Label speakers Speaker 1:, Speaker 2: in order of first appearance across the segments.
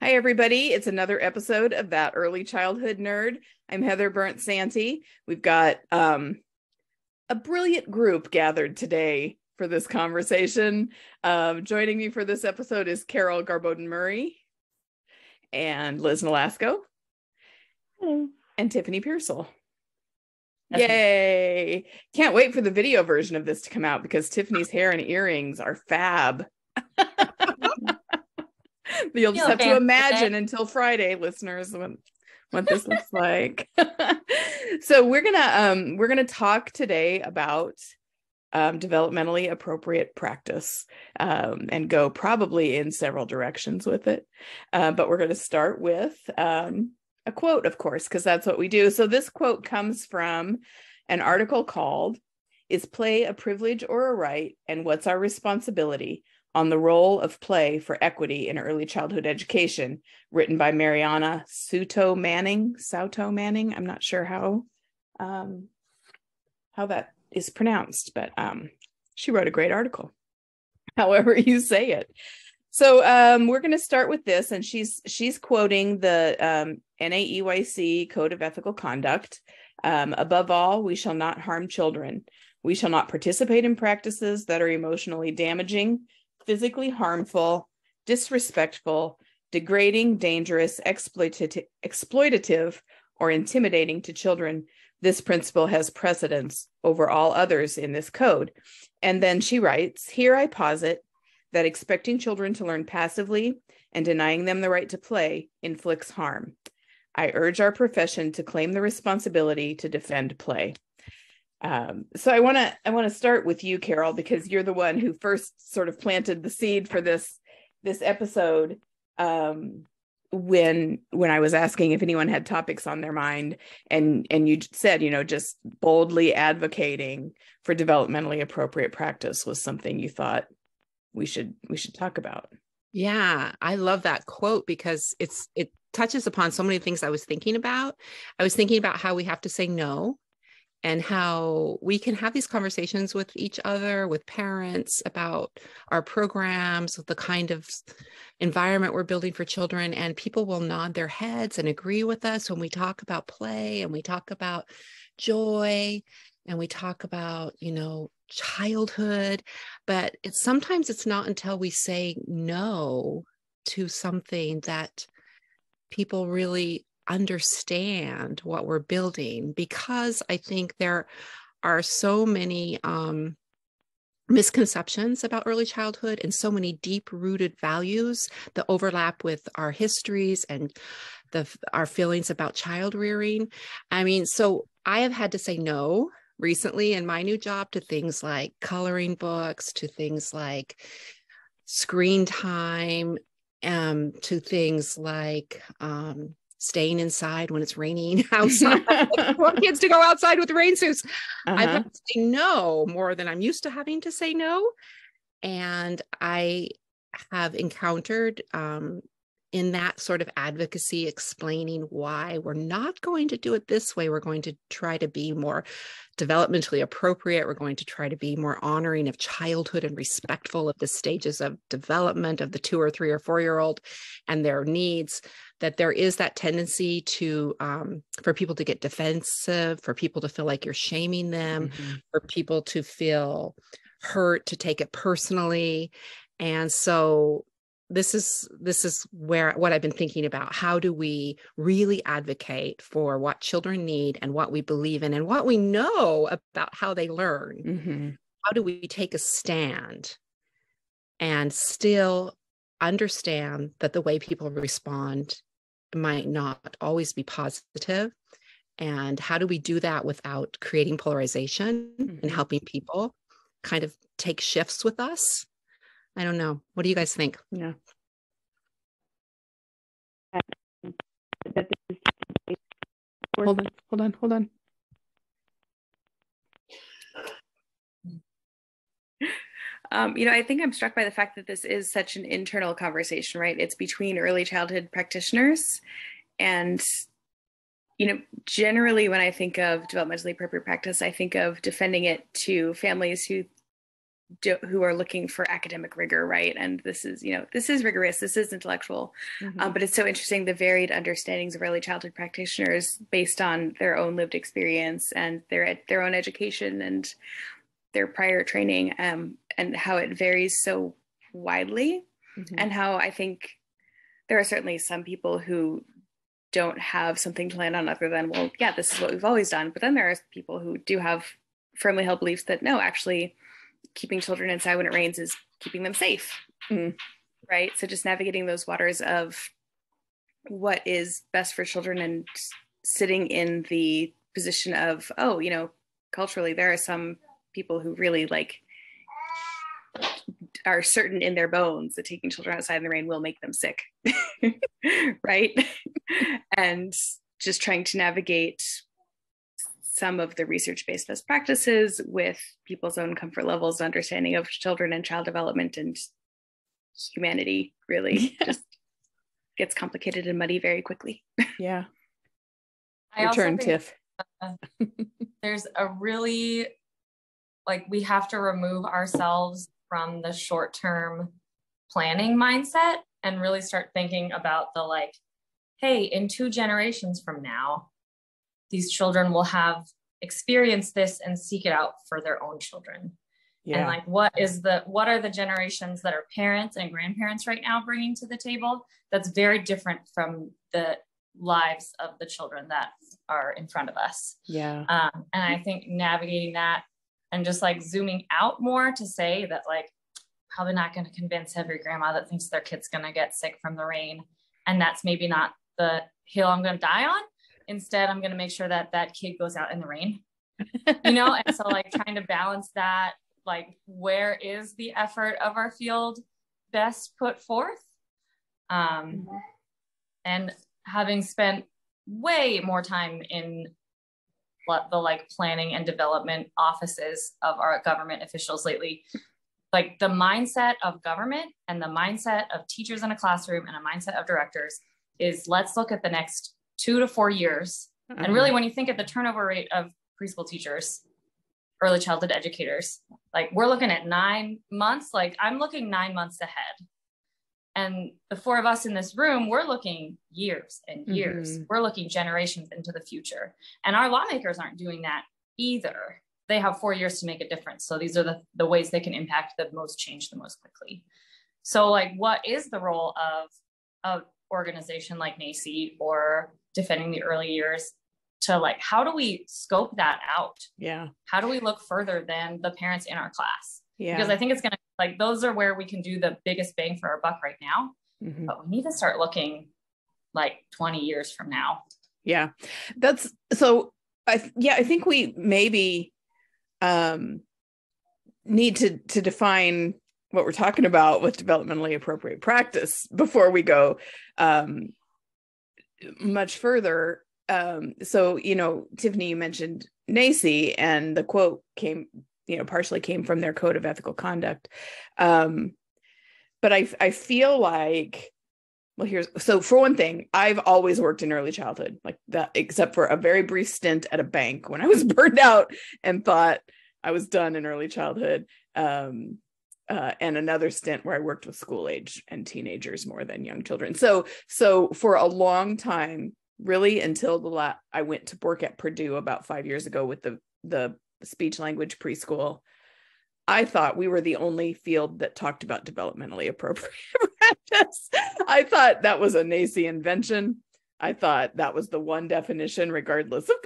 Speaker 1: Hi, everybody. It's another episode of That Early Childhood Nerd. I'm Heather Burnt-Santy. We've got a brilliant group gathered today for this conversation. Joining me for this episode is Carol Garboden Murray and Lizz Nolasco.
Speaker 2: Hello.
Speaker 1: And Tiffany Pearsall. Yay! Can't wait for the video version of this to come out because Tiffany's hair and earrings are fab. You'll just have to imagine until Friday, listeners, what this looks like. So we're gonna talk today about developmentally appropriate practice and go probably in several directions with it. But we're going to start with a quote, of course, because that's what we do. So this quote comes from an article called "Is Play a Privilege or a Right, and What's Our Responsibility on the Role of Play for Equity in Early Childhood Education," written by Mariana Sauto Manning. I'm not sure how that is pronounced, but she wrote a great article, however you say it. So we're going to start with this, and she's quoting the NAEYC Code of Ethical Conduct. Above all, we shall not harm children. We shall not participate in practices that are emotionally damaging, physically harmful, disrespectful, degrading, dangerous, exploitative, or intimidating to children. This principle has precedence over all others in this code. And then she writes, "Here I posit that expecting children to learn passively and denying them the right to play inflicts harm. I urge our profession to claim the responsibility to defend play." So I want to start with you, Carol, because you're the one who first sort of planted the seed for this episode when I was asking if anyone had topics on their mind, and you said, just boldly advocating for developmentally appropriate practice was something you thought we should talk about.
Speaker 2: Yeah, I love that quote because it touches upon so many things I was thinking about. I was thinking about how we have to say no, and how we can have these conversations with each other, with parents, about our programs, the kind of environment we're building for children. And people will nod their heads and agree with us when we talk about play, and we talk about joy, and we talk about, childhood. But sometimes it's not until we say no to something that people really understand what we're building, because I think there are so many misconceptions about early childhood and so many deep-rooted values that overlap with our histories and our feelings about child rearing. I mean, so I have had to say no recently in my new job to things like coloring books, to things like screen time, to things like staying inside when it's raining outside. I want kids to go outside with rain suits. I've had to say no more than I'm used to having to say no. And I have encountered in that sort of advocacy, explaining why we're not going to do it this way. We're going to try to be more developmentally appropriate. We're going to try to be more honoring of childhood and respectful of the stages of development of the 2 or 3 or 4-year-old and their needs. That there is that tendency to for people to get defensive, for people to feel like you're shaming them, for people to feel hurt, to take it personally. And so this is what I've been thinking about. How do we really advocate for what children need and what we believe in and what we know about how they learn? How do we take a stand and still understand that the way people respond might not always be positive? And how do we do that without creating polarization and helping people kind of take shifts with us? I don't know. What do you guys think?
Speaker 1: Yeah. Hold on.
Speaker 3: I think I'm struck by the fact that this is such an internal conversation, right? It's between early childhood practitioners. And, generally when I think of developmentally appropriate practice, I think of defending it to families who who are looking for academic rigor, right? And this is, this is rigorous, this is intellectual. But it's so interesting, the varied understandings of early childhood practitioners based on their own lived experience and their own education and their prior training, and how it varies so widely. And how I think there are certainly some people who don't have something to land on other than, well, yeah, this is what we've always done. But then there are people who do have firmly held beliefs that no, actually keeping children inside when it rains is keeping them safe. Right? So just navigating those waters of what is best for children and sitting in the position of, oh, culturally, there are some people who really are certain in their bones that taking children outside in the rain will make them sick. Right? And just trying to navigate some of the research-based best practices with people's own comfort levels, understanding of children and child development and humanity really just gets complicated and muddy very quickly.
Speaker 1: Yeah.
Speaker 4: Your
Speaker 1: turn, Tiff.
Speaker 4: There's a really, we have to remove ourselves from the short-term planning mindset and really start thinking about the hey, in 2 generations from now, these children will have experienced this and seek it out for their own children. Yeah. And what are the generations that are parents and grandparents right now bringing to the table that's very different from the lives of the children that are in front of us.
Speaker 1: Yeah.
Speaker 4: And I think navigating that and just zooming out more to say that probably not going to convince every grandma that thinks their kid's going to get sick from the rain. And that's maybe not the hill I'm going to die on. Instead, I'm going to make sure that that kid goes out in the rain, and so trying to balance that, where is the effort of our field best put forth? And having spent way more time in the planning and development offices of our government officials lately, the mindset of government and the mindset of teachers in a classroom and a mindset of directors is, let's look at the next 2 to 4 years. And really, when you think of the turnover rate of preschool teachers, early childhood educators, we're looking at 9 months. I'm looking 9 months ahead. And the 4 of us in this room, we're looking years and years. We're looking generations into the future. And our lawmakers aren't doing that either. They have 4 years to make a difference. So these are the ways they can impact the most change the most quickly. So what is the role of an organization like NACI or Defending the Early Years to how do we scope that out?
Speaker 1: Yeah.
Speaker 4: How do we look further than the parents in our class?
Speaker 1: Yeah.
Speaker 4: Because I think it's going to those are where we can do the biggest bang for our buck right now. But we need to start looking 20 years from now.
Speaker 1: Yeah. That's so I think we maybe need to define what we're talking about with developmentally appropriate practice before we go much further. So, Tiffany, you mentioned NACI, and the quote partially came from their code of ethical conduct. But I feel so for one thing, I've always worked in early childhood that, except for a very brief stint at a bank when I was burned out and thought I was done in early childhood. And another stint where I worked with school age and teenagers more than young children. So for a long time, really until I went to work at Purdue about 5 years ago with the speech language preschool, I thought we were the only field that talked about developmentally appropriate practice. I thought that was a NACI invention. I thought that was the one definition, regardless of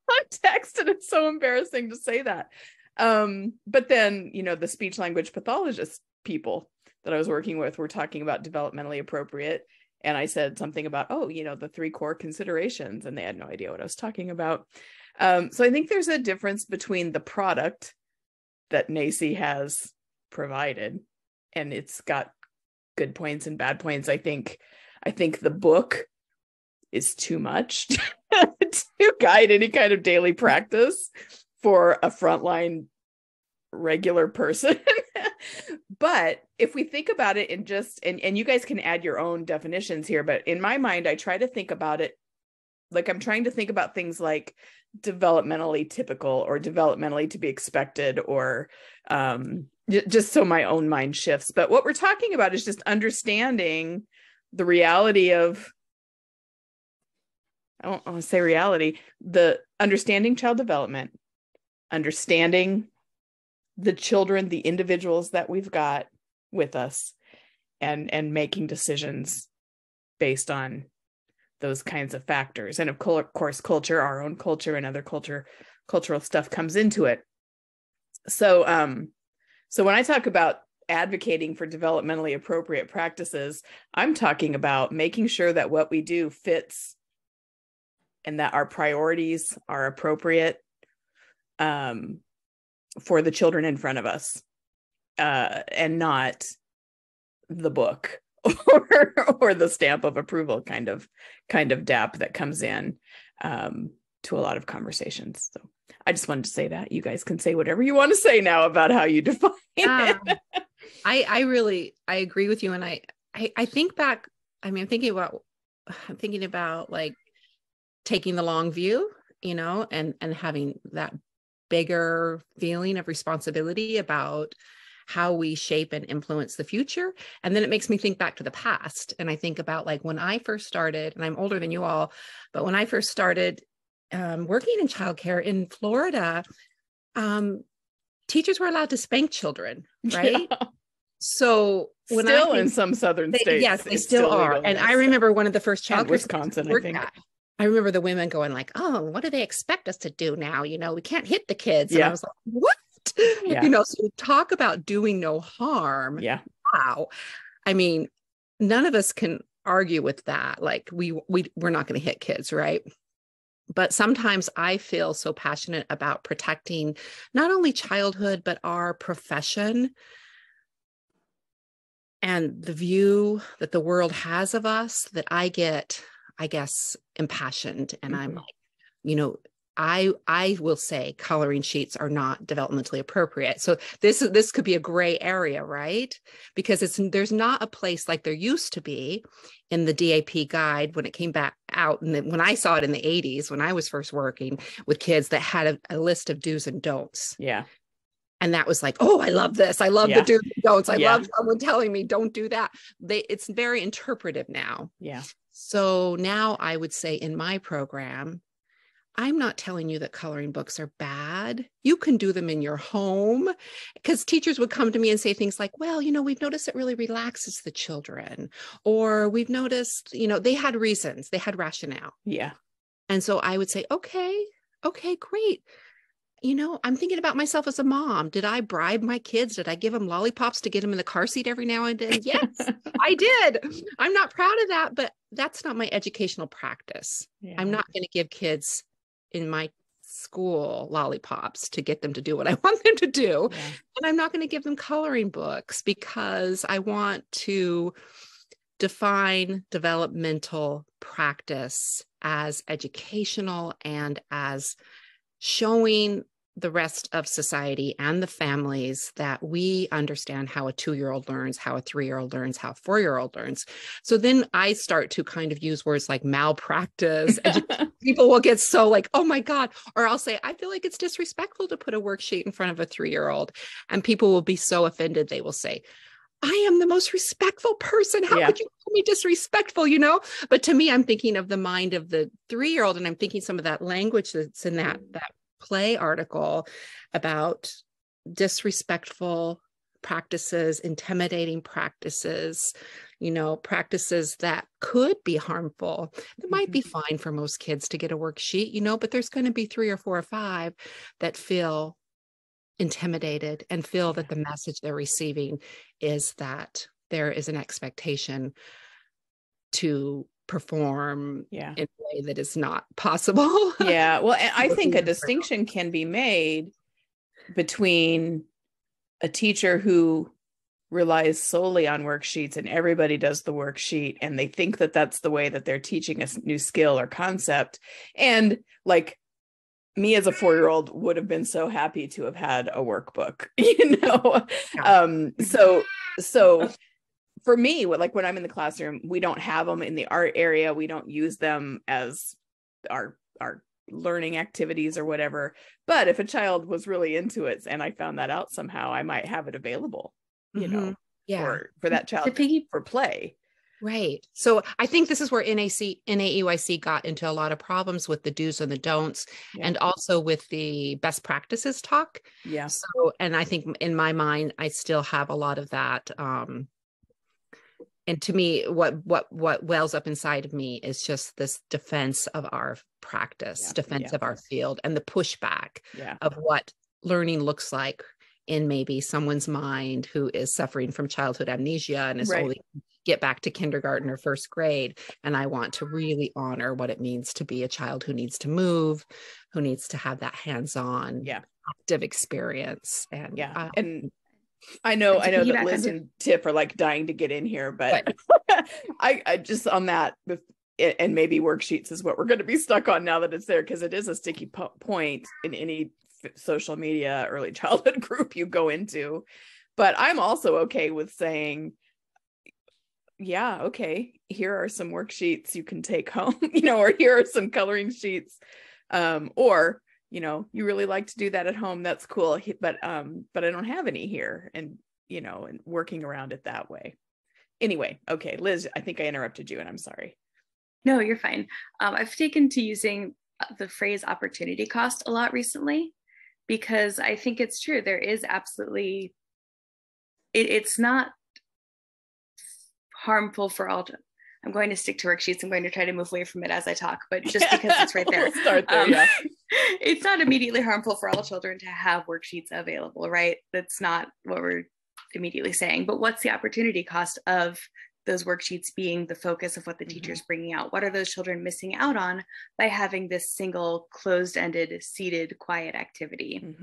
Speaker 1: context. And it's so embarrassing to say that. But then, the speech language pathologist people that I was working with were talking about developmentally appropriate. And I said something about, the 3 core considerations, and they had no idea what I was talking about. So I think there's a difference between the product that NACI has provided, and it's got good points and bad points. I think the book is too much to guide any kind of daily practice for a frontline regular person. But if we think about it and you guys can add your own definitions here, but in my mind, I try to think about it I'm trying to think about things like developmentally typical or developmentally to be expected, or just so my own mind shifts. But what we're talking about is just understanding the reality of, I don't want to say reality, the understanding child development, understanding the children, the individuals that we've got with us, and making decisions based on those kinds of factors. And of course, culture, our own culture and other cultural stuff comes into it. So, so when I talk about advocating for developmentally appropriate practices, I'm talking about making sure that what we do fits and that our priorities are appropriate for the children in front of us, and not the book or the stamp of approval kind of DAP that comes in to a lot of conversations. So I just wanted to say that. You guys can say whatever you want to say now about how you define it.
Speaker 2: I agree with you. And I think back, I mean, I'm thinking about like taking the long view, you know, and having that bigger feeling of responsibility about how we shape and influence the future. And then it makes me think back to the past. And I think about like when I first started, and I'm older than you all, but when I first started working in childcare in Florida, teachers were allowed to spank children, right? Yeah. So when
Speaker 1: in some southern states,
Speaker 2: yes, they still are. And I remember one of the first childcare
Speaker 1: Wisconsin, I think.
Speaker 2: I remember the women going like, "Oh, what do they expect us to do now? You know, we can't hit the kids." And I was like, "What?" Yeah. You know, so talk about doing no harm.
Speaker 1: Yeah.
Speaker 2: Wow. I mean, none of us can argue with that. Like we're not going to hit kids, right? But sometimes I feel so passionate about protecting not only childhood, but our profession and the view that the world has of us, that I get, I guess, impassioned. And I'm like, you know, I will say coloring sheets are not developmentally appropriate. So this could be a gray area, right? Because there's not a place like there used to be in the DAP guide when it came back out. And when I saw it in the 80s, when I was first working with kids, that had a list of do's and don'ts.
Speaker 1: Yeah.
Speaker 2: And that was like, oh, I love this. I love the do's and don'ts. I love someone telling me don't do that. It's very interpretive now.
Speaker 1: Yeah.
Speaker 2: So now I would say in my program, I'm not telling you that coloring books are bad. You can do them in your home, because teachers would come to me and say things like, well, you know, we've noticed it really relaxes the children, or we've noticed, you know, they had reasons, they had rationale.
Speaker 1: Yeah.
Speaker 2: And so I would say, okay, great. You know, I'm thinking about myself as a mom. Did I bribe my kids? Did I give them lollipops to get them in the car seat every now and then? Yes, I did. I'm not proud of that, but that's not my educational practice. Yeah. I'm not going to give kids in my school lollipops to get them to do what I want them to do. Yeah. And I'm not going to give them coloring books, because I want to define developmental practice as educational and as showing the rest of society and the families that we understand how a 2-year-old learns, how a 3-year-old learns, how a 4-year-old learns. So then I start to kind of use words like malpractice. People will get so like, oh my God. Or I'll say, I feel like it's disrespectful to put a worksheet in front of a 3-year-old. And people will be so offended. They will say, I am the most respectful person. How could you call me disrespectful, you know? But to me, I'm thinking of the mind of the 3-year-old, and I'm thinking some of that language that's in that play article about disrespectful practices, intimidating practices, you know, practices that could be harmful. It might be fine for most kids to get a worksheet, you know, but there's going to be 3 or 4 or 5 that feel intimidated and feel that the message they're receiving is that there is an expectation to perform in a way that is not possible.
Speaker 1: Yeah. Well, I think a distinction can be made between a teacher who relies solely on worksheets and everybody does the worksheet and they think that that's the way that they're teaching a new skill or concept. And like me as a 4-year-old would have been so happy to have had a workbook, you know? So for me, like when I'm in the classroom, we don't have them in the art area. We don't use them as our learning activities or whatever. But if a child was really into it and I found that out somehow, I might have it available, you know, for that child for play.
Speaker 2: Right. So I think this is where NAEYC got into a lot of problems with the do's and the don'ts, and also with the best practices talk.
Speaker 1: Yeah.
Speaker 2: So, and I think in my mind, I still have a lot of that. And to me, what wells up inside of me is just this defense of our practice, defense of our field, and the pushback of what learning looks like in maybe someone's mind who is suffering from childhood amnesia and is only get back to kindergarten or first grade. And I want to really honor what it means to be a child who needs to move, who needs to have that hands-on active experience. And
Speaker 1: and I know that Liz and Tiff are like dying to get in here, but I just on that and maybe worksheets is what we're going to be stuck on now that it's there, because it is a sticky point in any social media early childhood group you go into. But I'm also okay with saying, here are some worksheets you can take home, or here are some coloring sheets, or you really like to do that at home, that's cool, but I don't have any here, and and working around it that way. Anyway, okay, Liz, I think I interrupted you and I'm sorry.
Speaker 3: No, you're fine. I've taken to using the phrase opportunity cost a lot recently, because I think it's true. There is absolutely, it's not harmful for all. I'm going to stick to worksheets. I'm going to try to move away from it as I talk, but just because it's right there.
Speaker 1: We'll start there,
Speaker 3: It's not immediately harmful for all children to have worksheets available, right? That's not what we're immediately saying. But what's the opportunity cost of those worksheets being the focus of what the teacher's bringing out? What are those children missing out on by having this single closed-ended, seated, quiet activity,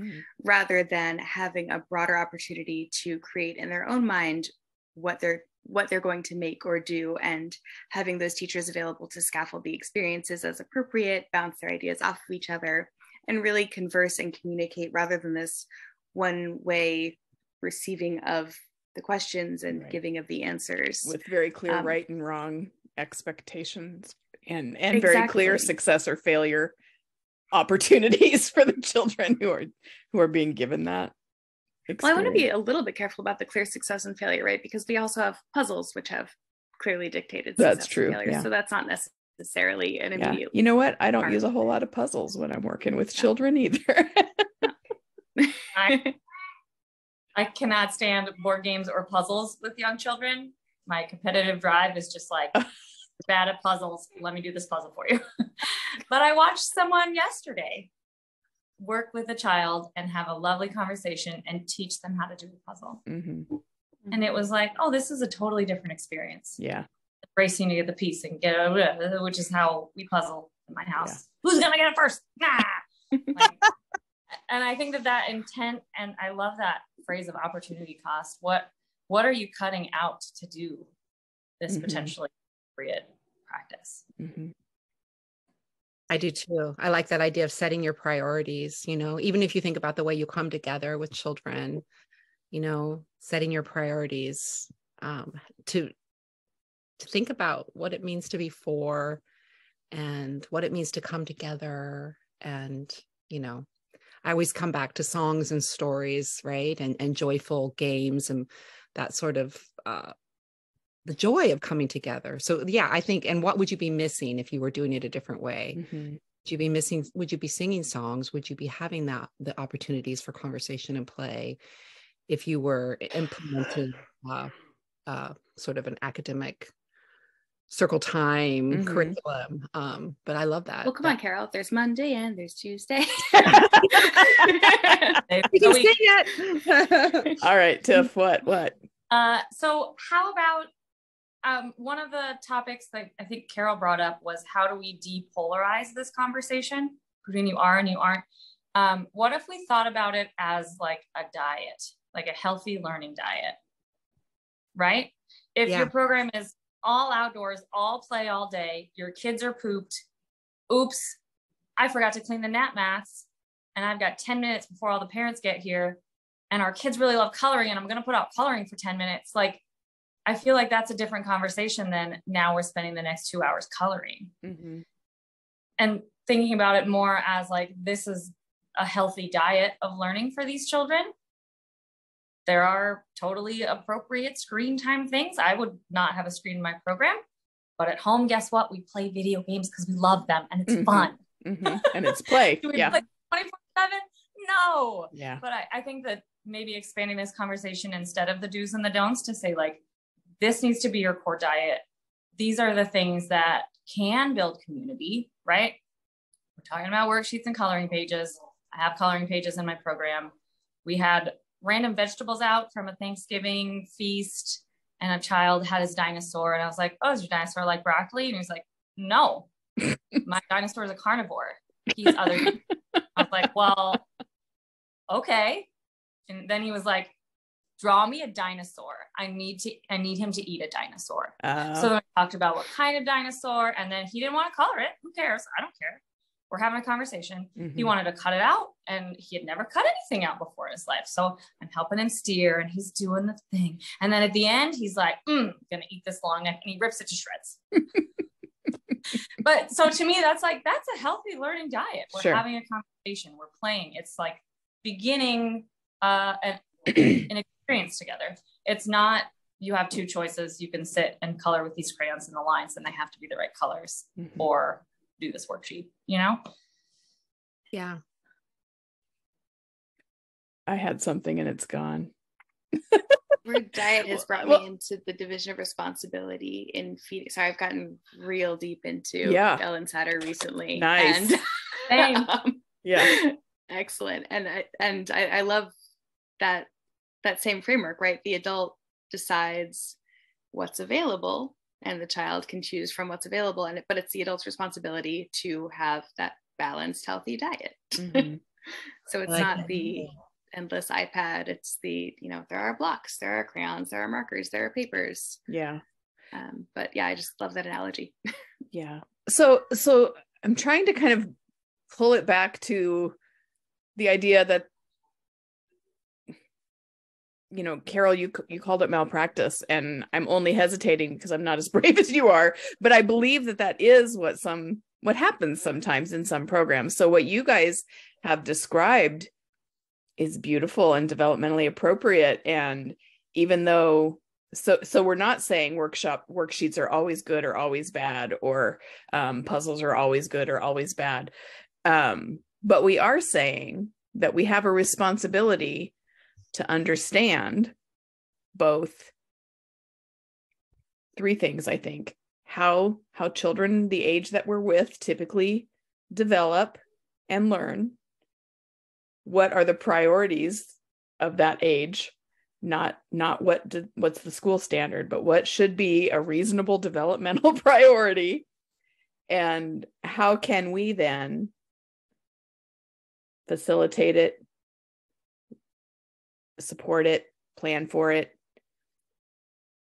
Speaker 3: rather than having a broader opportunity to create in their own mind what they're going to make or do, and having those teachers available to scaffold the experiences as appropriate, bounce their ideas off of each other, and really converse and communicate, rather than this one-way receiving of the questions and giving of the answers.
Speaker 1: With very clear right and wrong expectations and very clear success or failure opportunities for the children who are being given that experience.
Speaker 3: Well, I want to be a little bit careful about the clear success and failure, right? Because we also have puzzles which have clearly dictated success.
Speaker 1: That's true.
Speaker 3: And failure. So that's not necessarily an immediate.
Speaker 1: You know what? I don't use a whole lot of puzzles when I'm working with children either.
Speaker 4: I cannot stand board games or puzzles with young children. My competitive drive is just like, bad at puzzles. Let me do this puzzle for you. But I watched someone yesterday work with a child and have a lovely conversation and teach them how to do the puzzle. And it was like, oh, this is a totally different experience.
Speaker 1: Yeah.
Speaker 4: Racing to get the piece and get it, which is how we puzzle in my house. Who's going to get it first? And I think that intent, and I love that phrase of opportunity cost. What are you cutting out to do this potentially appropriate practice?
Speaker 2: I do too. I like that idea of setting your priorities, even if you think about the way you come together with children, setting your priorities, to think about what it means to be four and what it means to come together. And, I always come back to songs and stories, right? And joyful games and that sort of, the joy of coming together. So I think, and what would you be missing if you were doing it a different way? Would you be singing songs? Would you be having the opportunities for conversation and play if you were implementing sort of an academic circle time curriculum? But I love that.
Speaker 3: Well, come on, Carol. There's Monday and there's Tuesday.
Speaker 2: You can sing it.
Speaker 1: All right, Tiff, what?
Speaker 4: So how about one of the topics that I think Carol brought up was, how do we depolarize this conversation between you are and you aren't? What if we thought about it as like a diet, like a healthy learning diet, right? If your program is all outdoors, all play all day, your kids are pooped, oops, I forgot to clean the nap mats, and I've got 10 minutes before all the parents get here, and our kids really love coloring, and I'm going to put out coloring for 10 minutes. Like, I feel like that's a different conversation than now we're spending the next 2 hours coloring. And thinking about it more as like, this is a healthy diet of learning for these children. There are totally appropriate screen time things. I would not have a screen in my program, but at home, guess what? We play video games because we love them and it's fun.
Speaker 1: And it's play.
Speaker 4: Do we play 24/7? No.
Speaker 1: Yeah.
Speaker 4: But I think that maybe expanding this conversation instead of the do's and the don'ts to say like, this needs to be your core diet. These are the things that can build community, right? We're talking about worksheets and coloring pages. I have coloring pages in my program. We had random vegetables out from a Thanksgiving feast and a child had his dinosaur. And I was like, oh, is your dinosaur like broccoli? And he was like, no, my dinosaur is a carnivore. He's other. I was like, well, okay. And then he was like, draw me a dinosaur. I need him to eat a dinosaur. So then we talked about what kind of dinosaur, and then he didn't want to color it. Who cares? I don't care. We're having a conversation. He wanted to cut it out, and he had never cut anything out before in his life. So I'm helping him steer, and he's doing the thing. And then at the end, he's like, I'm going to eat this long neck, and he rips it to shreds. But so to me, that's a healthy learning diet. We're having a conversation. We're playing. It's like beginning an experience together. It's not, you have two choices. You can sit and color with these crayons in the lines, and they have to be the right colors, or do this worksheet, you know?
Speaker 2: Yeah.
Speaker 1: I had something and it's gone.
Speaker 3: Word diet has brought me into the division of responsibility in feeding. Sorry, I've gotten real deep into Ellen's Hatter recently.
Speaker 1: Nice.
Speaker 3: And,
Speaker 1: yeah.
Speaker 3: Excellent. And I love that same framework, right? The adult decides what's available and the child can choose from what's available. But it's the adult's responsibility to have that balanced, healthy diet. So it's not the endless iPad. It's the, there are blocks, there are crayons, there are markers, there are papers.
Speaker 1: Yeah.
Speaker 3: But yeah, I just love that analogy.
Speaker 1: Yeah. So I'm trying to kind of pull it back to the idea that, Carol, you called it malpractice, and I'm only hesitating because I'm not as brave as you are, but I believe that is what happens sometimes in some programs. So what you guys have described is beautiful and developmentally appropriate. And even though, so we're not saying worksheets are always good or always bad, or puzzles are always good or always bad. But we are saying that we have a responsibility to understand both three things, I think. How children the age that we're with typically develop and learn. What are the priorities of that age? Not what's the school standard, but what should be a reasonable developmental priority, and how can we then facilitate it, support it, plan for it.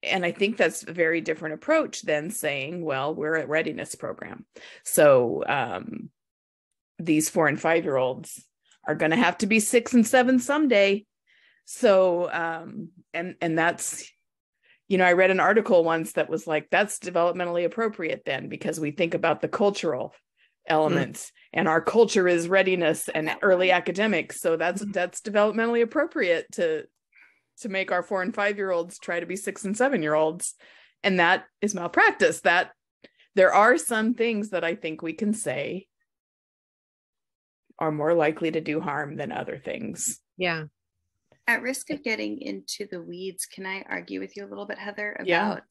Speaker 1: And I think that's a very different approach than saying, well, we're a readiness program. So these 4 and 5-year-olds are going to have to be 6 and 7 someday. So, and that's, I read an article once that was like, that's developmentally appropriate then, because we think about the cultural elements and our culture is readiness and early academics. So that's developmentally appropriate to make our 4 and 5-year-olds try to be 6 and 7-year-olds. And that is malpractice. That there are some things that I think we can say are more likely to do harm than other things.
Speaker 2: Yeah.
Speaker 3: At risk of getting into the weeds, can I argue with you a little bit, Heather, about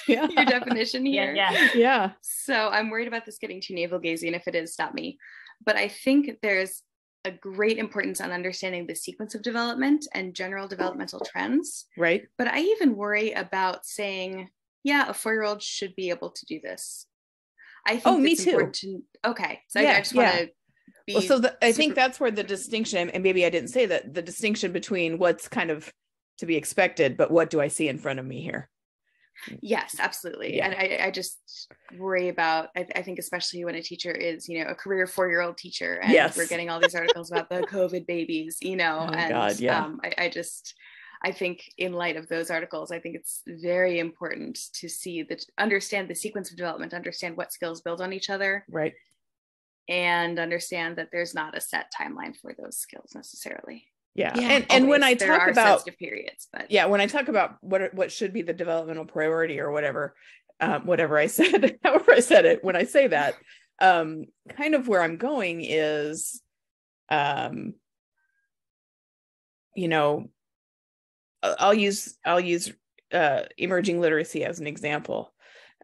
Speaker 3: your definition here?
Speaker 1: Yeah.
Speaker 3: So I'm worried about this getting too navel-gazing, and if it is, stop me. But I think there's a great importance on understanding the sequence of development and general developmental trends.
Speaker 1: Right.
Speaker 3: But I even worry about saying, a 4-year-old should be able to do this. I think
Speaker 1: me too.
Speaker 3: Okay. So I just want to
Speaker 1: I think that's where the distinction, and maybe I didn't say that, the distinction between what's kind of to be expected, but what do I see in front of me here?
Speaker 3: Yes, absolutely. Yeah. And I just worry about, I think especially when a teacher is, a career 4-year-old teacher, and we're getting all these articles about the COVID babies, I think in light of those articles, I think it's very important to understand the sequence of development, understand what skills build on each other.
Speaker 1: Right.
Speaker 3: and understand that there's not a set timeline for those skills necessarily.
Speaker 1: Yeah. And when I talk about
Speaker 3: sensitive periods, but
Speaker 1: when I talk about what should be the developmental priority or whatever I said, however I said it, when I say that, kind of where I'm going is, you know, I'll use emerging literacy as an example.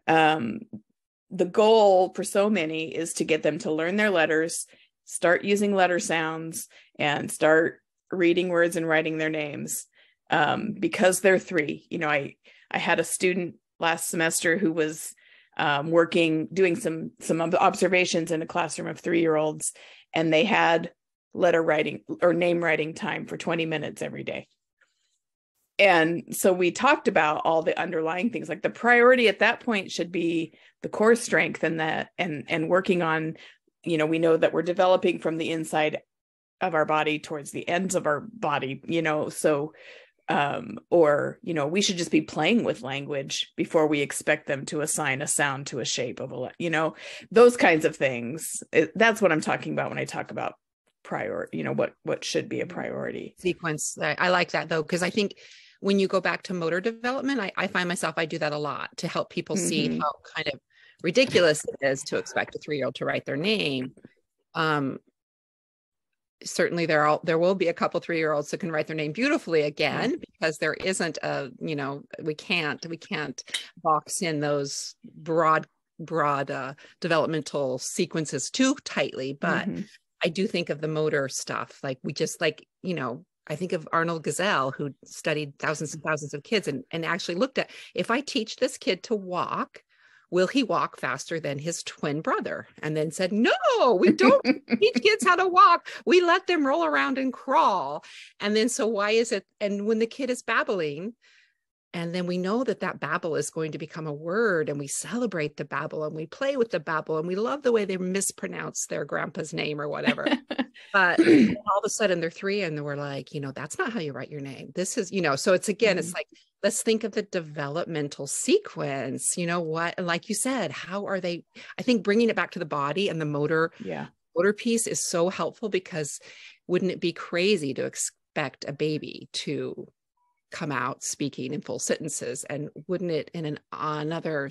Speaker 1: The goal for so many is to get them to learn their letters, start using letter sounds, and start reading words and writing their names, because they're 3. You know, I had a student last semester who was doing some observations in a classroom of 3-year-olds, and they had letter writing or name writing time for 20 minutes every day. And so we talked about all the underlying things, like the priority at that point should be the core strength and working on, you know, we know that we're developing from the inside of our body towards the ends of our body, you know, so or, you know, we should just be playing with language before we expect them to assign a sound to a shape of you know, those kinds of things. That's what I'm talking about when I talk about priority, you know, what should be a priority
Speaker 2: sequence. I like that though, because I think when you go back to motor development, I find myself, I do that a lot to help people see how kind of ridiculous it is to expect a 3-year-old to write their name. Certainly there will be a couple 3-year-olds that can write their name beautifully again, because there isn't a, you know, we can't box in those broad developmental sequences too tightly. But I do think of the motor stuff, like you know, I think of Arnold Gazelle, who studied thousands and thousands of kids and actually looked at, if I teach this kid to walk, will he walk faster than his twin brother? And then said, no, we don't teach kids how to walk. We let them roll around and crawl. And then, so why is it? And when the kid is babbling, and then we know that babble is going to become a word, and we celebrate the babble and we play with the babble and we love the way they mispronounce their grandpa's name or whatever. But all of a sudden they're 3 and we're like, you know, that's not how you write your name. This is, you know, so it's again, it's like, let's think of the developmental sequence, you know what, and like you said, how are they, I think bringing it back to the body and the motor piece is so helpful, because wouldn't it be crazy to expect a baby to come out speaking in full sentences? And wouldn't it in another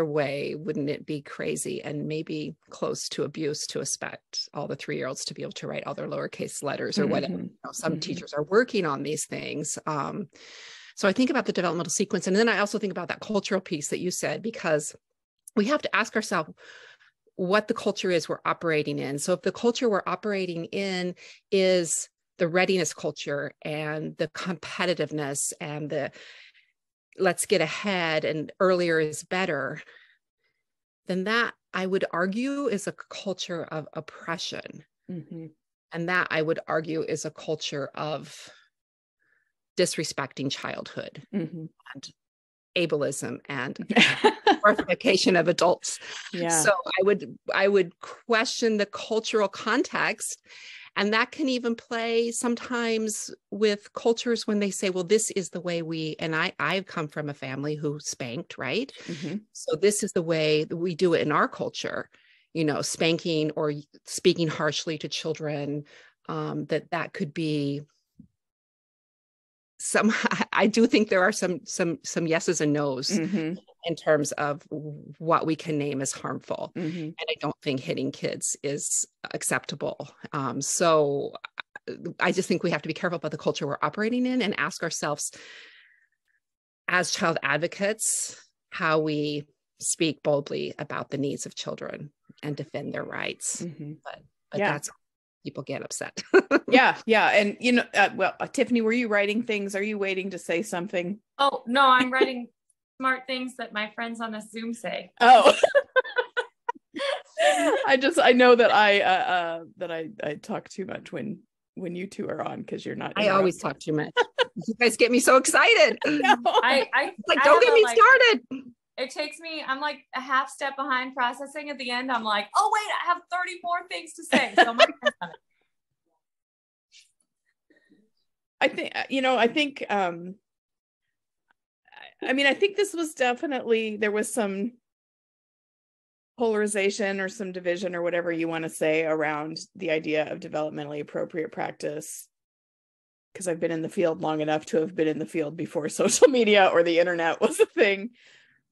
Speaker 2: way, wouldn't it be crazy and maybe close to abuse to expect all the 3-year-olds to be able to write all their lowercase letters or whatever? You know, some teachers are working on these things. So I think about the developmental sequence. And then I also think about that cultural piece that you said, because we have to ask ourselves what the culture is we're operating in. So if the culture we're operating in is the readiness culture and the competitiveness and the let's get ahead and earlier is better, then that I would argue is a culture of oppression. And that I would argue is a culture of disrespecting childhood and ableism and glorification of adults. So I would question the cultural context. And that can even play sometimes with cultures when they say, well, this is the way and I've come from a family who spanked, right? So this is the way that we do it in our culture, you know, spanking or speaking harshly to children, that could be I do think there are some yeses and nos in terms of what we can name as harmful. And I don't think hitting kids is acceptable. So I just think we have to be careful about the culture we're operating in and ask ourselves as child advocates, how we speak boldly about the needs of children and defend their rights. But that's people get upset.
Speaker 1: Yeah. And, you know, Tiffany, were you writing things? Are you waiting to say something?
Speaker 4: Oh, no, I'm writing smart things that my friends on the Zoom say.
Speaker 1: Oh, I know that I talk too much when you two are on, because you're not.
Speaker 2: I always talk too much. You guys get me so excited.
Speaker 1: No.
Speaker 4: I
Speaker 2: like, don't get me started.
Speaker 4: It takes me, I'm like a half step behind processing. At the end, I'm like, oh wait, I have 30 more things to say. So my
Speaker 1: I think I think this was definitely, there was some polarization or some division or whatever you want to say around the idea of developmentally appropriate practice, because I've been in the field long enough to have been in the field before social media or the internet was a thing.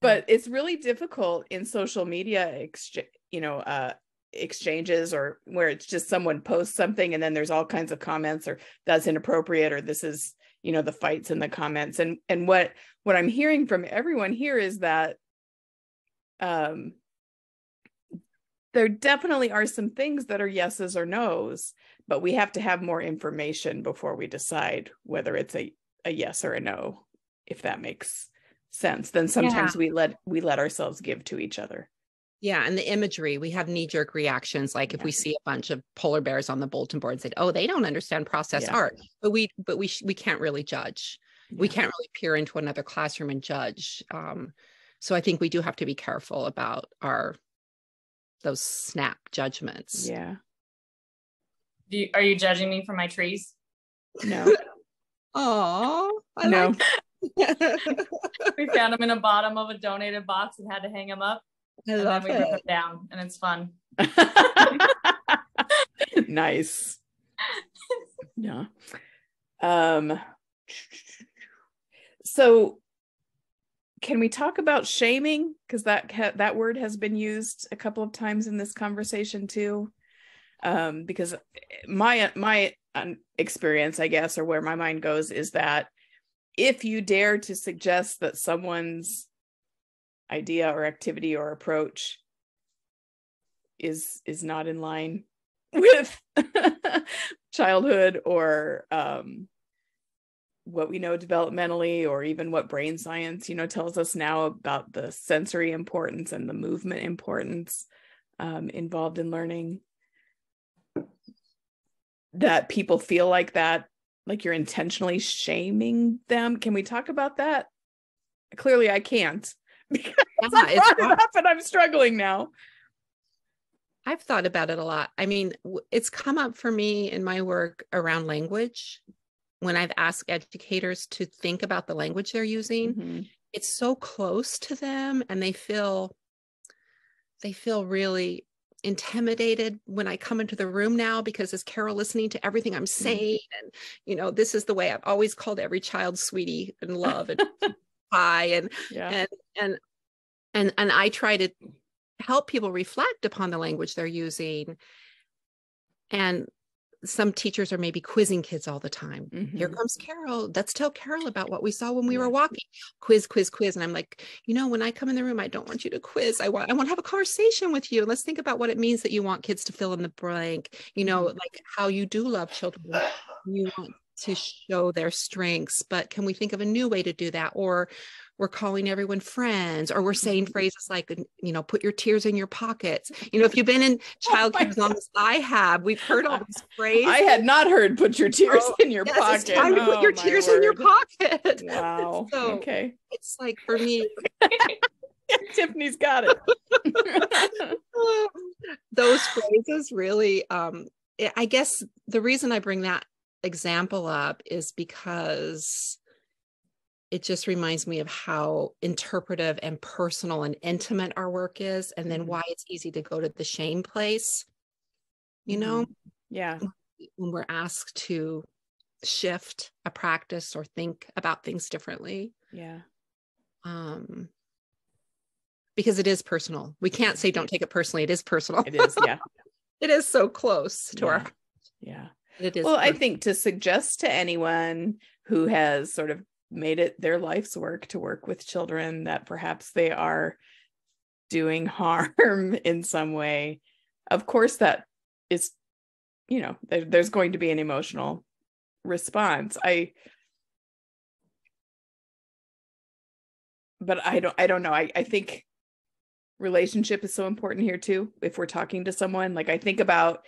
Speaker 1: But it's really difficult in social media exchanges, or where it's just someone posts something and then there's all kinds of comments, or that's inappropriate, or this is, the fights in the comments. And what I'm hearing from everyone here is that there definitely are some things that are yeses or nos, but we have to have more information before we decide whether it's a yes or a no, if that makes sense. Then sometimes we let ourselves give to each other.
Speaker 2: Yeah. And the imagery, we have knee-jerk reactions. Like if we see a bunch of polar bears on the bulletin board and say, oh, they don't understand process art, but we can't really judge. Yeah. We can't really peer into another classroom and judge. So I think we do have to be careful about those snap judgments.
Speaker 1: Yeah.
Speaker 4: Are you judging me for my trees?
Speaker 1: No.
Speaker 2: Oh,
Speaker 1: no.
Speaker 4: We found them in the bottom of a donated box and had to hang them up.
Speaker 2: I love
Speaker 4: it. We put them down, and it's fun.
Speaker 1: Nice. Yeah. So can we talk about shaming? Because that word has been used a couple of times in this conversation too. Because my experience, I guess, or where my mind goes, is that if you dare to suggest that someone's idea or activity or approach is not in line with childhood, or what we know developmentally, or even what brain science, tells us now about the sensory importance and the movement importance involved in learning, that people feel like that, like you're intentionally shaming them. Can we talk about that? Clearly I can't, because I brought it up and I'm struggling now.
Speaker 2: I've thought about it a lot. I mean, it's come up for me in my work around language. When I've asked educators to think about the language they're using, mm-hmm. It's so close to them, and they feel really intimidated when I come into the room now, because is Carol listening to everything I'm saying? Mm-hmm. And, this is the way I've always called every child sweetie and love and hi. And I try to help people reflect upon the language they're using. And some teachers are maybe quizzing kids all the time. Mm-hmm. Here comes Carol. Let's tell Carol about what we saw when we were walking. Quiz. And I'm like, when I come in the room, I don't want you to quiz. I want to have a conversation with you. Let's think about what it means that you want kids to fill in the blank, like how you do love children. You want to show their strengths, but can we think of a new way to do that? Or we're calling everyone friends, or we're saying phrases like, put your tears in your pockets. If you've been in childcare as long as I have, we've heard all these phrases.
Speaker 1: I had not heard put your tears in your pocket.
Speaker 2: It's time to put your tears in your pocket.
Speaker 1: Wow.
Speaker 2: So
Speaker 1: okay.
Speaker 2: It's like, for me,
Speaker 1: Tiffany's got it.
Speaker 2: Those phrases really, I guess the reason I bring that example up is because it just reminds me of how interpretive and personal and intimate our work is, and then why it's easy to go to the shame place,
Speaker 1: Yeah.
Speaker 2: when we're asked to shift a practice or think about things differently.
Speaker 1: Yeah.
Speaker 2: Because it is personal. We can't say don't take it personally. It is personal.
Speaker 1: It is, yeah.
Speaker 2: It is so close to our.
Speaker 1: Yeah.
Speaker 2: It is.
Speaker 1: Well, I think to suggest to anyone who has sort of made it their life's work to work with children that perhaps they are doing harm in some way, of course that is, there's going to be an emotional response. But I don't know. I think relationship is so important here too. If we're talking to someone, like I think about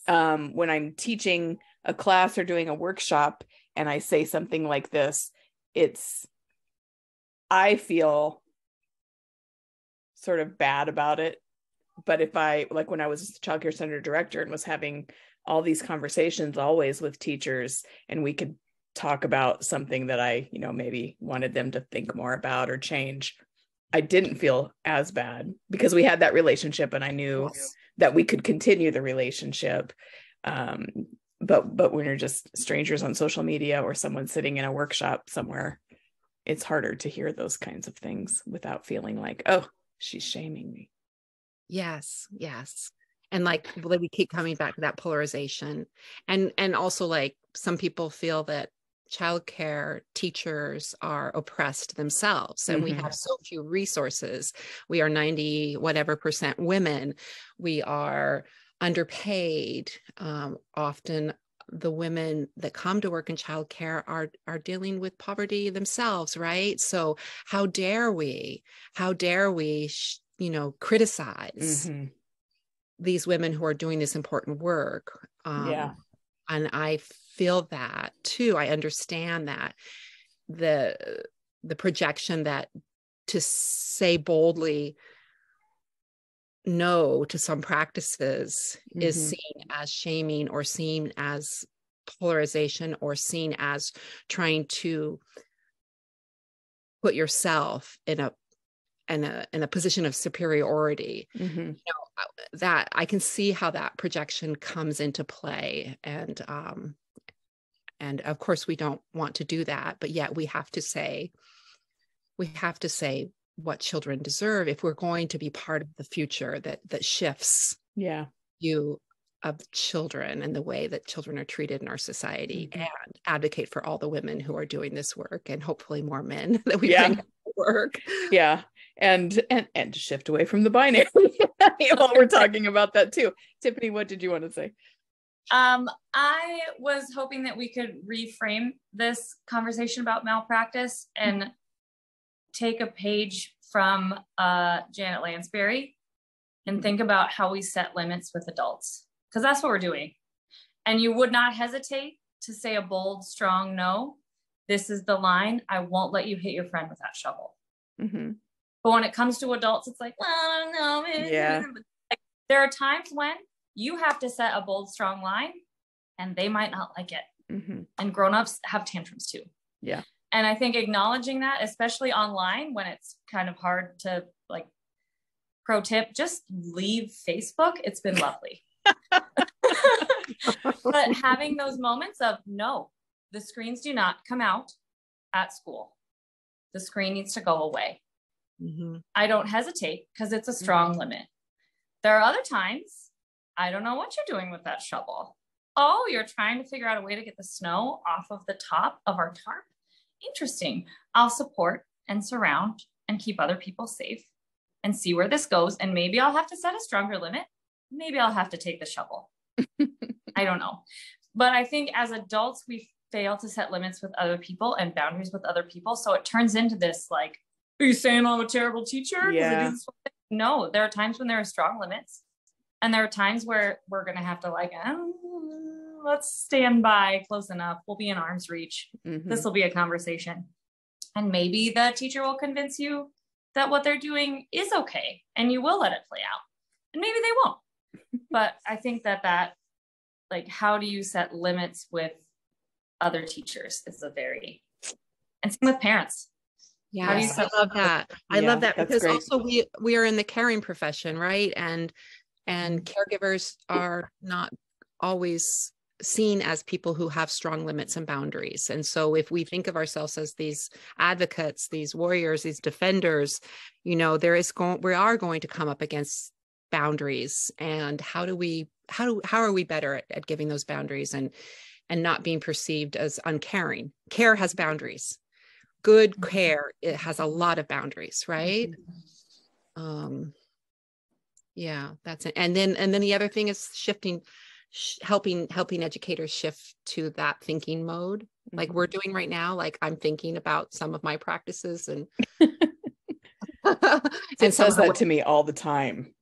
Speaker 1: when I'm teaching a class or doing a workshop and I say something like this, I feel sort of bad about it. But if like when I was child care center director and was having all these conversations always with teachers, and we could talk about something that I, maybe wanted them to think more about or change, I didn't feel as bad because we had that relationship and I knew that we could continue the relationship. But when you're just strangers on social media or someone sitting in a workshop somewhere, it's harder to hear those kinds of things without feeling like, oh, she's shaming me.
Speaker 2: Yes. And like we keep coming back to that polarization. And also like some people feel that childcare teachers are oppressed themselves and we have so few resources. We are 90 whatever % women. We are underpaid. Often the women that come to work in childcare are dealing with poverty themselves, right? So how dare we criticize these women who are doing this important work? And I feel that too. I understand that the projection that to say boldly no to some practices is seen as shaming or seen as polarization or seen as trying to put yourself in a position of superiority. That I can see how that projection comes into play, and of course we don't want to do that, but yet we have to say what children deserve if we're going to be part of the future that shifts view of children and the way that children are treated in our society, and advocate for all the women who are doing this work and hopefully more men that we bring to work.
Speaker 1: And to shift away from the binary while we're talking about that too. Tiffany, what did you want to say?
Speaker 4: I was hoping that we could reframe this conversation about malpractice and take a page from Janet Lansbury and think about how we set limits with adults, because that's what we're doing. And you would not hesitate to say a bold, strong no. This is the line. I won't let you hit your friend with that shovel. But when it comes to adults, it's like, well, no. Like, there are times when you have to set a bold, strong line and they might not like it. And grownups have tantrums too. And I think acknowledging that, especially online when it's kind of hard to, like, pro tip, just leave Facebook. It's been lovely. But having those moments of, no, the screens do not come out at school. The screen needs to go away. I don't hesitate because it's a strong limit. There are other times, I don't know what you're doing with that shovel. Oh, you're trying to figure out a way to get the snow off of the top of our tarp? Interesting. I'll support and surround and keep other people safe and see where this goes. And maybe I'll have to set a stronger limit. Maybe I'll have to take the shovel. I don't know. But I think as adults, we fail to set limits with other people and boundaries with other people. So it turns into this, like, are you saying I'm a terrible teacher? No, there are times when there are strong limits. And there are times where we're going to have to, like, let's stand by close enough. We'll be in arm's reach. This will be a conversation. And maybe the teacher will convince you that what they're doing is okay. And you will let it play out. And maybe they won't. But I think that like, how do you set limits with other teachers is and same with parents.
Speaker 2: Yeah, I love that. I love that because also we are in the caring profession, right? And caregivers are not always seen as people who have strong limits and boundaries. And so if we think of ourselves as these advocates, these warriors, these defenders, we are going to come up against boundaries. And how are we better at giving those boundaries and not being perceived as uncaring? Care has boundaries. Good care, it has a lot of boundaries, right? That's it. And then the other thing is helping educators shift to that thinking mode, like we're doing right now. Like, I'm thinking about some of my practices and
Speaker 1: it says that to me all the time.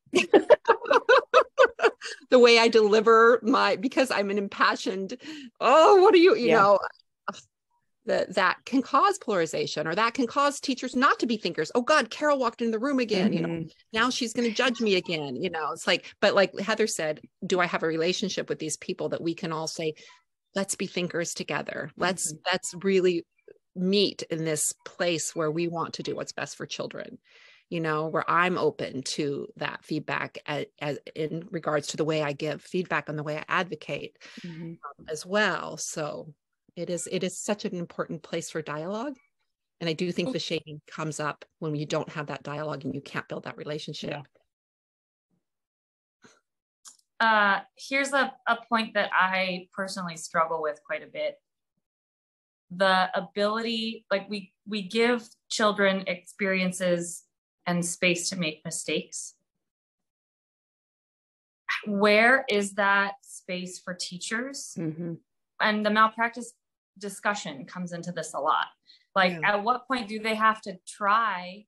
Speaker 2: The way I deliver because I'm an impassioned, what are you know, that can cause polarization, or that can cause teachers not to be thinkers. Oh God, Carol walked in the room again, now she's going to judge me again. It's like, but like Heather said, do I have a relationship with these people that we can all say, let's be thinkers together. Let's really meet in this place where we want to do what's best for children. where I'm open to that feedback as in regards to the way I give feedback and the way I advocate as well. So it is such an important place for dialogue. And I do think the shame comes up when you don't have that dialogue and you can't build that relationship.
Speaker 4: Yeah. Here's a point that I personally struggle with quite a bit. The ability, like we give children experiences and space to make mistakes. Where is that space for teachers? And the malpractice discussion comes into this a lot. Like, at what point do they have to try?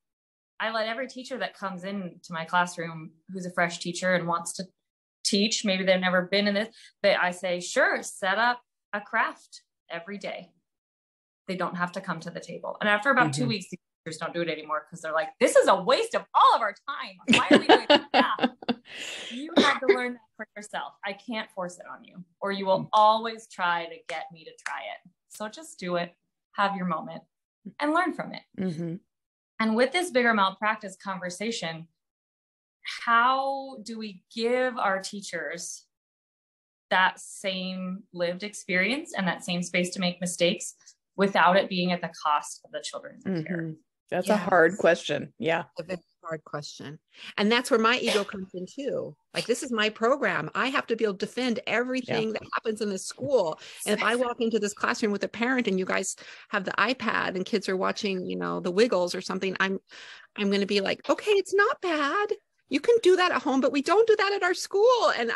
Speaker 4: I let every teacher that comes into my classroom who's a fresh teacher and wants to teach, maybe they've never been in this, I say, sure, set up a craft every day. They don't have to come to the table. And after about 2 weeks, teachers don't do it anymore because they're like, this is a waste of all of our time. Why are we doing that? You had to learn that for yourself. I can't force it on you, or you will always try to get me to try it. So just do it, have your moment, and learn from it. And with this bigger malpractice conversation, how do we give our teachers that same lived experience and that same space to make mistakes without it being at the cost of the children's care?
Speaker 1: That's a hard question. Yeah.
Speaker 2: A very hard question. And that's where my ego comes in too. Like, this is my program. I have to be able to defend everything that happens in this school. And if I walk into this classroom with a parent and you guys have the iPad and kids are watching, the Wiggles or something, I'm going to be like, okay, it's not bad. You can do that at home, but we don't do that at our school. And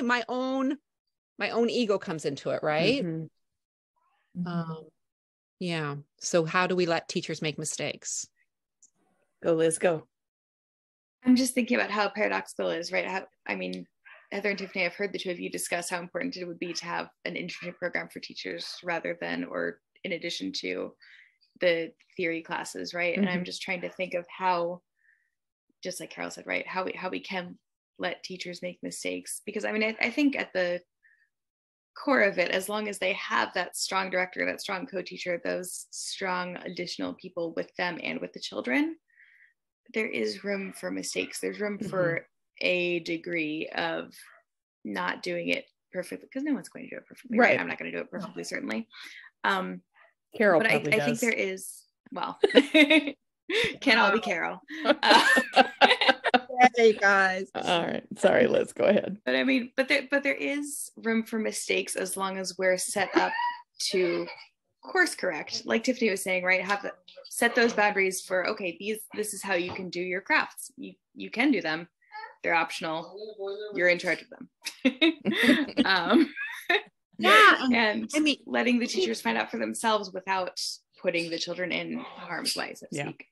Speaker 2: my own ego comes into it. Right. Yeah. So how do we let teachers make mistakes?
Speaker 1: Go, Liz, go.
Speaker 3: I'm just thinking about how paradoxical it is, right? Heather and Tiffany, I've heard the two of you discuss how important it would be to have an internship program for teachers rather than, or in addition to, the theory classes, right? And I'm just trying to think of how, just like Carol said, right, how we can let teachers make mistakes. Because I think at the core of it, as long as they have that strong director, that strong co-teacher, those strong additional people with them and with the children, there is room for mistakes. There's room for a degree of not doing it perfectly, because no one's going to do it perfectly. Right. I'm not going to do it perfectly, certainly.
Speaker 1: Carol, but I
Speaker 3: think there is, can't all be Carol.
Speaker 2: Hey guys.
Speaker 1: All right. Sorry, Liz, go ahead.
Speaker 3: But there is room for mistakes as long as we're set up to course correct. Like Tiffany was saying, right? Set those boundaries for, okay, this is how you can do your crafts. You can do them. They're optional. You're in charge of them. And letting the teachers find out for themselves without putting the children in harm's way, so to speak.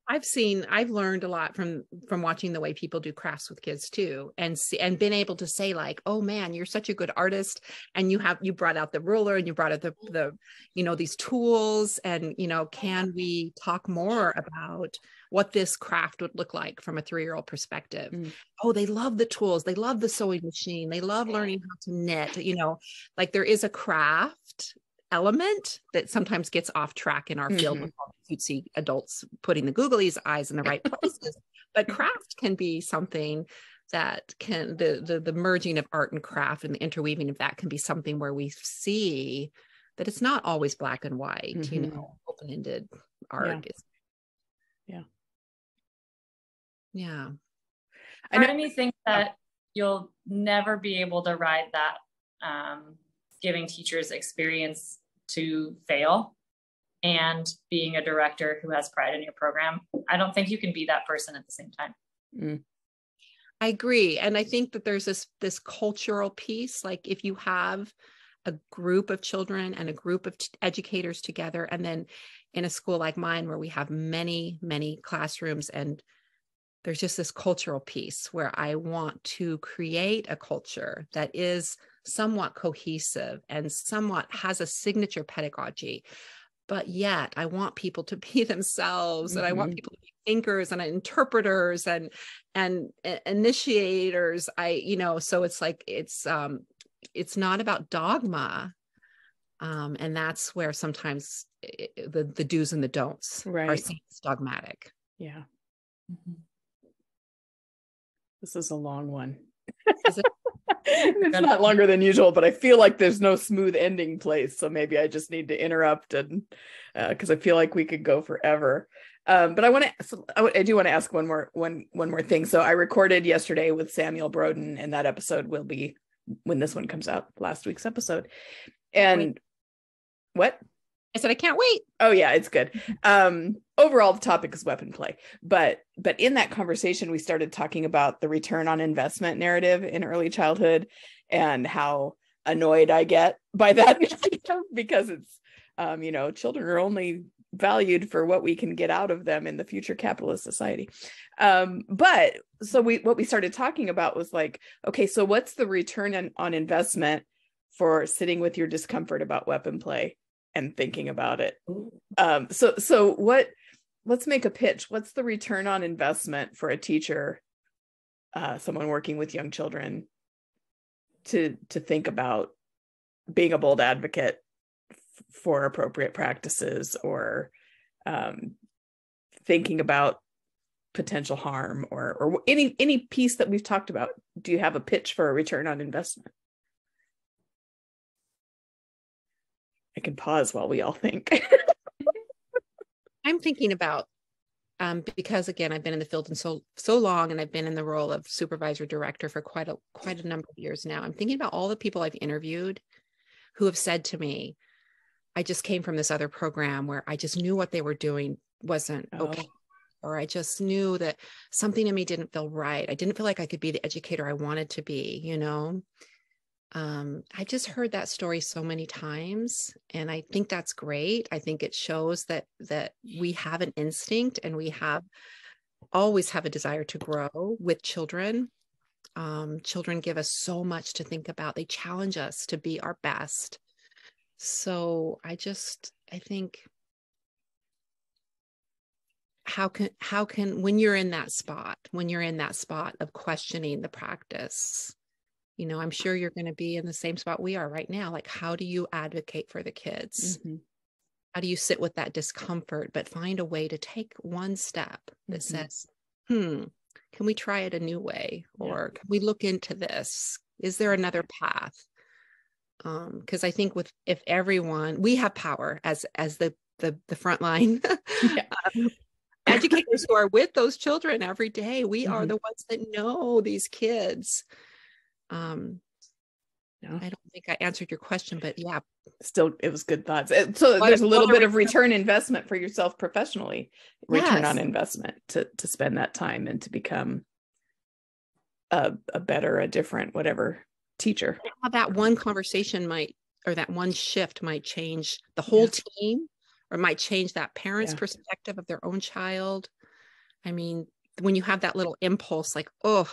Speaker 2: I've learned a lot from watching the way people do crafts with kids too, and been able to say, like, oh man, you're such a good artist, and you brought out the ruler and you brought out the these tools, and can we talk more about what this craft would look like from a 3-year-old perspective? Oh, they love the tools, they love the sewing machine, they love learning how to knit, like there is a craft element that sometimes gets off track in our field with all the cutesy adults putting the googly eyes in the right places. But craft can be something that can, the merging of art and craft and the interweaving of that can be something where we see that it's not always black and white, open-ended art. Yeah.
Speaker 4: Part of me thinks that you'll never be able to ride that giving teachers experience to fail and being a director who has pride in your program. I don't think you can be that person at the same time.
Speaker 2: I agree. And I think that there's this cultural piece. Like, if you have a group of children and a group of educators together, and then in a school like mine where we have many, many classrooms, and there's just this cultural piece where I want to create a culture that is somewhat cohesive and somewhat has a signature pedagogy, but yet I want people to be themselves, and I want people to be thinkers and interpreters and initiators. So it's like, it's not about dogma. And that's where sometimes the do's and the don'ts are seen as dogmatic.
Speaker 1: Yeah. This is a long one. It's not longer than usual, but I feel like there's no smooth ending place. So maybe I just need to interrupt, and because I feel like we could go forever. But I do want to ask one more thing. So I recorded yesterday with Samuel Broden, and that episode will be when this one comes out, last week's episode. And what?
Speaker 2: I said, I can't wait.
Speaker 1: Oh yeah, it's good. Overall, the topic is weapon play, but in that conversation, we started talking about the return on investment narrative in early childhood and how annoyed I get by that because it's, children are only valued for what we can get out of them in the future capitalist society. But so what we started talking about was like, okay, so what's the return on investment for sitting with your discomfort about weapon play and thinking about it? So let's make a pitch. What's the return on investment for a teacher, someone working with young children, to think about being a bold advocate for appropriate practices, or thinking about potential harm, or any piece that we've talked about? Do you have a pitch for a return on investment? I can pause while we all think.
Speaker 2: I'm thinking about, because again, I've been in the field and so long, and I've been in the role of supervisor director for quite a number of years now. I'm thinking about all the people I've interviewed who have said to me, I just came from this other program where I just knew what they were doing wasn't okay. Or I just knew that something in me didn't feel right. I didn't feel like I could be the educator I wanted to be, I just heard that story so many times, and I think that's great. I think it shows that we have an instinct, and we always have a desire to grow with children. Children give us so much to think about. They challenge us to be our best. So I think how can when you're in that spot of questioning the practice, I'm sure you're going to be in the same spot we are right now. Like, how do you advocate for the kids? Mm-hmm. How do you sit with that discomfort, but find a way to take one step that says, can we try it a new way? Or can we look into this? Is there another path? Because I think if everyone, we have power as the frontline educators who are with those children every day. We are the ones that know these kids. I don't think I answered your question, but yeah,
Speaker 1: still, it was good thoughts. So there's a little bit of return investment for yourself professionally, return on investment to spend that time and to become a better, a different, whatever teacher.
Speaker 2: How that one conversation or that one shift might change the whole team, or might change that parent's perspective of their own child. I mean, when you have that little impulse, like, oh,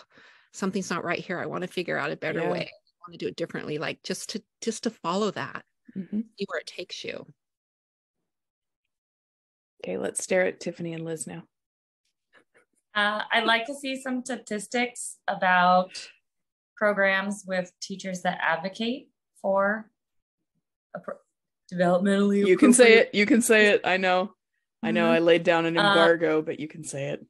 Speaker 2: something's not right here, I want to figure out a better way, I want to do it differently, like just to follow that, see where it takes you.
Speaker 1: Okay, let's stare at Tiffany and Liz now.
Speaker 4: I'd like to see some statistics about programs with teachers that advocate for developmentally.
Speaker 1: You can say it. I know I laid down an embargo, but you can say it.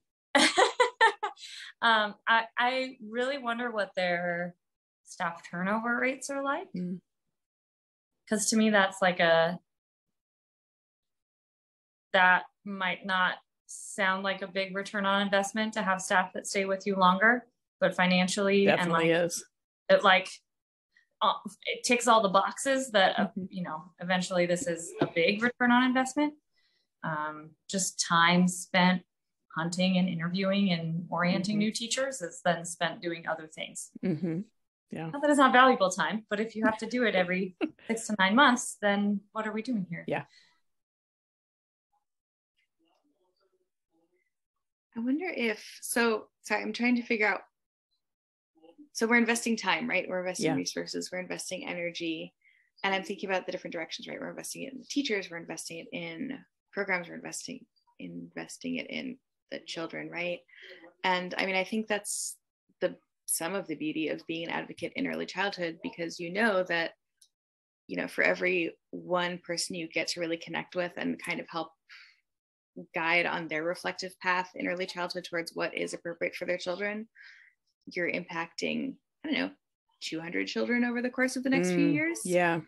Speaker 4: I really wonder what their staff turnover rates are like, because to me that's like that might not sound like a big return on investment to have staff that stay with you longer, but financially
Speaker 1: definitely
Speaker 4: is. It ticks all the boxes that eventually this is a big return on investment. Just time spent hunting and interviewing and orienting new teachers is then spent doing other things.
Speaker 1: Yeah.
Speaker 4: Not that it's not valuable time, but if you have to do it every 6 to 9 months, then what are we doing here?
Speaker 1: Yeah.
Speaker 3: I wonder I'm trying to figure out. So we're investing time, right? We're investing resources, we're investing energy. And I'm thinking about the different directions, right? We're investing it in the teachers, we're investing it in programs, we're investing it in the children, right? And I mean, I think that's some of the beauty of being an advocate in early childhood, because that, for every one person you get to really connect with and kind of help guide on their reflective path in early childhood towards what is appropriate for their children, you're impacting, I don't know, 200 children over the course of the next few years.
Speaker 1: Yeah.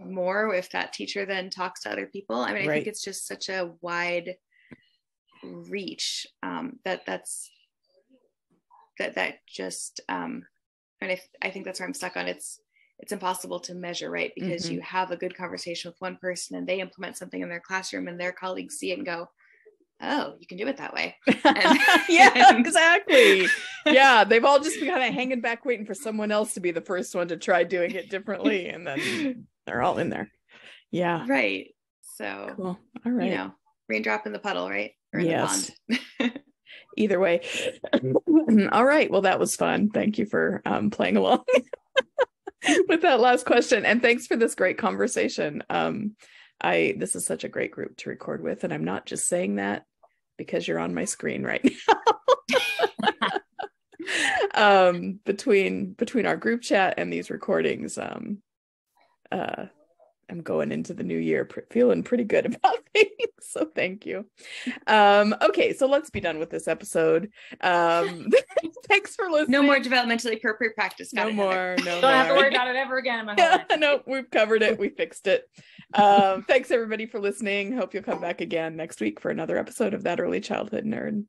Speaker 3: More if that teacher then talks to other people. I mean, I think it's just such a wide reach that just and I think that's where I'm stuck on. It's impossible to measure, right? Because you have a good conversation with one person and they implement something in their classroom and their colleagues see it and go, oh, you can do it that way. And,
Speaker 1: yeah, exactly. Yeah, they've all just been kind of hanging back waiting for someone else to be the first one to try doing it differently, and then they're all in there. Yeah,
Speaker 3: right. So
Speaker 1: cool. All right,
Speaker 3: you know, raindrop in the puddle, right? Or
Speaker 1: yes.
Speaker 3: in the pond.
Speaker 1: Either way. All right, well, that was fun. Thank you for playing along with that last question, and thanks for this great conversation. This is such a great group to record with, and I'm not just saying that because you're on my screen right now. Between our group chat and these recordings, I'm going into the new year feeling pretty good about things. So thank you. Okay, so let's be done with this episode. Thanks for listening.
Speaker 3: No more developmentally appropriate practice.
Speaker 1: No more.
Speaker 4: Don't have to worry about it ever again in my whole life.
Speaker 1: No, we've covered it. We fixed it. Thanks everybody for listening. Hope you'll come back again next week for another episode of That Early Childhood Nerd.